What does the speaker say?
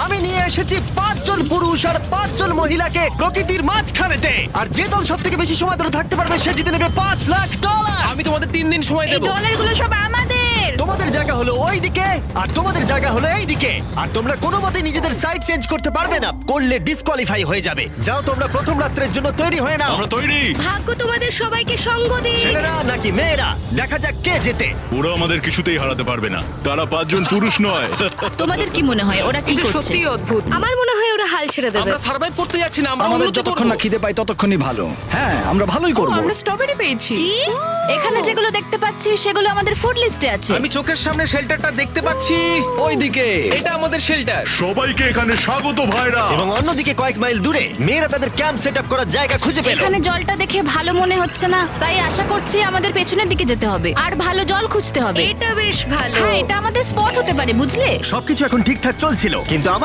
আমি নিয়ে এসেছি 5 জন পুরুষ আর 5 জন মহিলাকে প্রকৃতির মাঝখানেতে, আর যে দল সব থেকে বেশি সময় ধরে থাকতে পারবে সে জিতে নেবে $5,00,000। আমি তোমাদের 3 দিন সময় এই দেবো। ডলারগুলো সব আমাদের। তোমাদের জায়গা হলো ওই দিকে আর তোমাদের জায়গা হলো এই দিকে, আর তোমরা কোনো মতে নিজেদের সাইড চেঞ্জ করতে পারবে না, করলে ডিসকোয়ালিফাই হয়ে যাবে। যাও তোমরা প্রথম রাত্রের জন্য তৈরি হয়ে নাও। আমরা তৈরি। ভাগ্য তোমাদের সবাইকে সঙ্গ দিক। ছেলেরা নাকি মেয়েরা, দেখা যাক কে জেতে। ওরা আমাদের কিছুতেই হারাতে পারবে না, তারা 5 জন পুরুষ নয়। তোমাদের কি মনে হয় ওরা কি এটা করছে? সত্যি অদ্ভুত। আমার মনে হয় ওরা হাল ছেড়ে দেবে। আমরা সার্ভাইভ করতে যাচ্ছি না, আমরা আমাদের উন্নতি যতক্ষণ করব। না খিদে পাই ততক্ষণই ভালো। হ্যাঁ, আমরা ভালোই করব। আমরা স্ট্রবেরি পেয়েছি। এখানে যেগুলো দেখতে পাচ্ছি সেগুলো আমাদের ফুড লিস্টে আছে। আমি চোখের সামনে শেল্টারটা দেখতে পাচ্ছি। ওইদিকে এটা আমাদের শেল্টার। সবাইকে এখানে স্বাগত ভাইরা। এবং অন্যদিকে কয়েক মাইল দূরে মেয়েরা তাদের ক্যাম্প সেট আপ করার জায়গা খুঁজে পেল। এখানে জলটা দেখে ভালো মনে হচ্ছে না, তাই আশা করছি আমাদের পেছনের দিকে যেতে হবে আর ভালো জল খুঁজতে হবে। এটা বেশ ভালো। হ্যাঁ, এটা আমাদের স্পট হতে পারে, বুঝলে? সবকিছু এখন ঠিকঠাক চলছিল, কিন্তু আমার